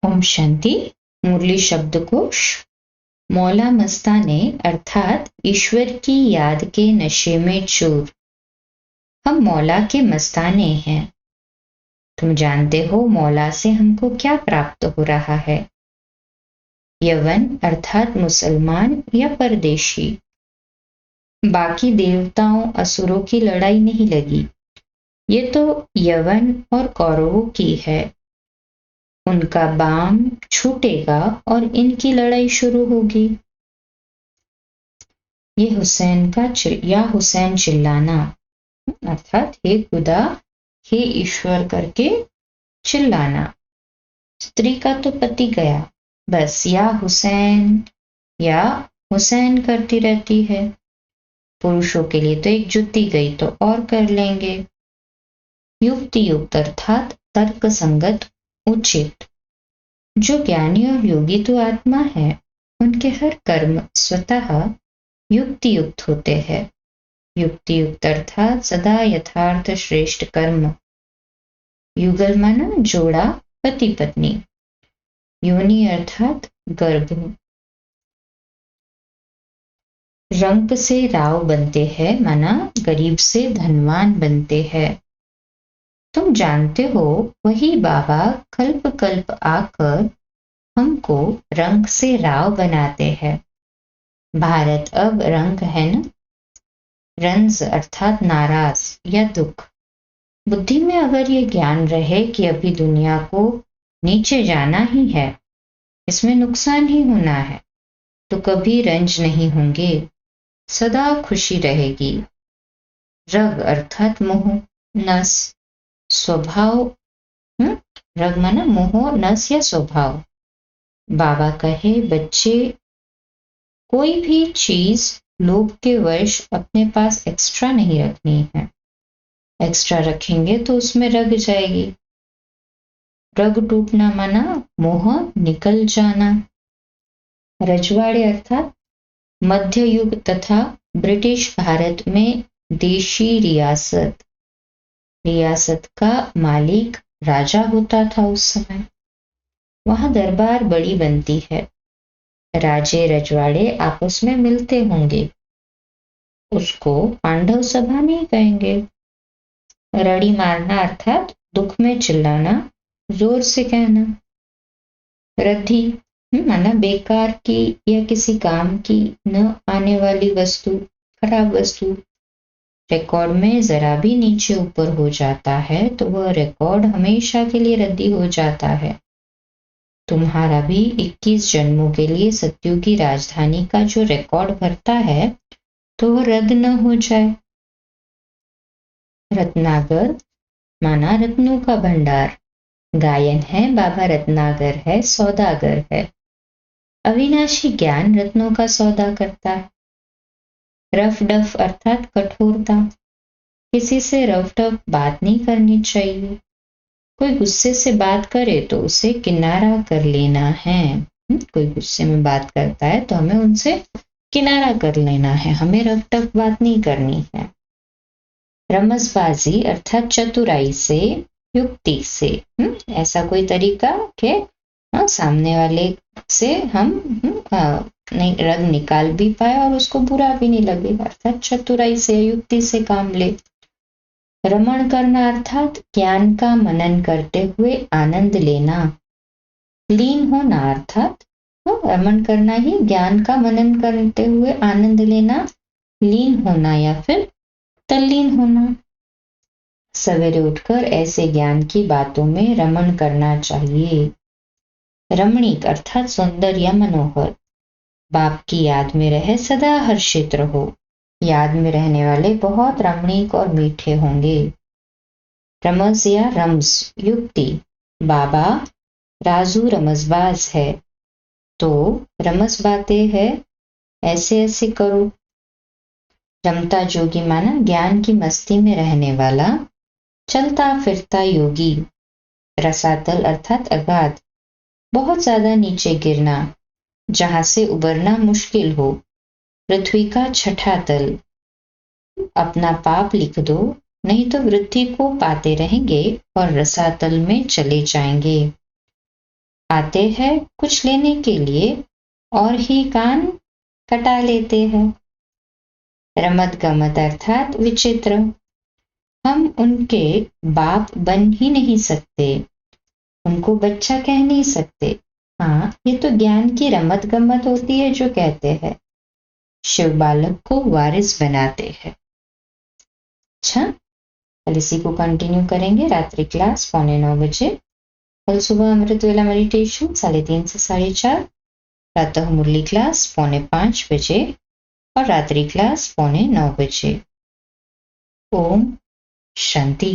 ओम शांति। मुरली शब्दकोश। मौला मस्ताने अर्थात ईश्वर की याद के नशे में चूर। हम मौला के मस्ताने हैं। तुम जानते हो मौला से हमको क्या प्राप्त हो रहा है। यवन अर्थात मुसलमान या परदेशी। बाकी देवताओं असुरों की लड़ाई नहीं लगी। ये तो यवन और कौरवों की है। उनका बाम छूटेगा और इनकी लड़ाई शुरू होगी। ये हुसैन चिल्लाना अर्थात हे खुदा, हे ईश्वर करके चिल्लाना। स्त्री का तो पति गया, बस या हुसैन करती रहती है। पुरुषों के लिए तो एक जुत्ती गई तो और कर लेंगे। युक्ति युक्त अर्थात तर्क संगत उचित। जो ज्ञानी और योगी तो आत्मा है, उनके हर कर्म स्वतः युक्ति युक्त होते हैं। युक्ति युक्त अर्थात सदा यथार्थ श्रेष्ठ कर्म। युगल माना जोड़ा पति पत्नी। योनि अर्थात गर्भ। रंक से राव बनते हैं माना गरीब से धनवान बनते हैं। तुम जानते हो वही बाबा कल्प कल्प आकर हमको रंग से राव बनाते हैं। भारत अब रंग है ना। रंज अर्थात नाराज या दुख। बुद्धि में अगर ये ज्ञान रहे कि अभी दुनिया को नीचे जाना ही है, इसमें नुकसान ही होना है, तो कभी रंज नहीं होंगे, सदा खुशी रहेगी। रग अर्थात मोह नस स्वभाव। रग माना मोह नस या स्वभाव। बाबा कहे बच्चे कोई भी चीज लोभ के वश अपने पास एक्स्ट्रा नहीं रखनी है। एक्स्ट्रा रखेंगे तो उसमें रग जाएगी। रग टूटना माना मोह निकल जाना। रजवाड़े अर्थात मध्य युग तथा ब्रिटिश भारत में देशी रियासत। रियासत का मालिक राजा होता था उस समय। वहां दरबार बड़ी बनती है। राजे रजवाड़े आपस में मिलते होंगे। उसको पांडव सभा नहीं कहेंगे। रड़ी मारना अर्थात दुख में चिल्लाना, जोर से कहना। रद्दी माना बेकार की या किसी काम की न आने वाली वस्तु, खराब वस्तु। रिकॉर्ड में जरा भी नीचे ऊपर हो जाता है तो वह रिकॉर्ड हमेशा के लिए रद्दी हो जाता है। तुम्हारा भी 21 जन्मों के लिए सत्युग की राजधानी का जो रिकॉर्ड भरता है तो वह रद्द न हो जाए। रत्नागर माना रत्नों का भंडार। गायन है बाबा रत्नागर है, सौदागर है। अविनाशी ज्ञान रत्नों का सौदा करता है। रफ डफ अर्थात कठोरता। किसी से रफ डफ बात नहीं करनी चाहिए। कोई गुस्से से बात करे तो उसे किनारा कर लेना है। कोई गुस्से में बात करता है तो हमें उनसे किनारा कर लेना है, हमें रफ टफ बात नहीं करनी है। रमसबाजी अर्थात चतुराई से, युक्ति से। ऐसा कोई तरीका के सामने वाले से हम नहीं रग निकाल भी पाए और उसको बुरा भी नहीं लगे, अर्थात चतुराई से युक्ति से काम ले। रमण करना अर्थात ज्ञान का मनन करते हुए आनंद लेना। लीन होना अर्थात रमण करना ही ज्ञान का मनन करते हुए आनंद लेना, लीन होना या फिर तल्लीन होना। सवेरे उठकर ऐसे ज्ञान की बातों में रमण करना चाहिए। रमणीक अर्थात सुंदर या मनोहर। बाप की याद में रहे सदा हर्षित रहो। याद में रहने वाले बहुत रमणीक और मीठे होंगे। रमज या रम्स युक्ति। बाबा राजू रमजबाज है तो रमज बातें है ऐसे ऐसे करो। रमता जोगी माना ज्ञान की मस्ती में रहने वाला, चलता फिरता योगी। रसातल अर्थात अगाध, बहुत ज्यादा नीचे गिरना, जहां से उबरना मुश्किल हो। पृथ्वी का छठा तल। अपना पाप लिख दो, नहीं तो वृद्धि को पाते रहेंगे और रसातल में चले जाएंगे। आते हैं कुछ लेने के लिए और ही कान कटा लेते हैं। रमत गमत अर्थात विचित्र। हम उनके बाप बन ही नहीं सकते, उनको बच्चा कह नहीं सकते। हाँ, ये तो ज्ञान की रमत गमत होती है जो कहते हैं। शिव बालक को वारिस बनाते हैं। अच्छा, कल इसी को कंटिन्यू करेंगे। रात्रि क्लास 8:45 बजे। कल सुबह अमृत वेला मेडिटेशन 3:30 से 4:30। प्रातः मुरली क्लास 4:45 बजे और रात्रि क्लास 8:45 बजे। ओम शांति।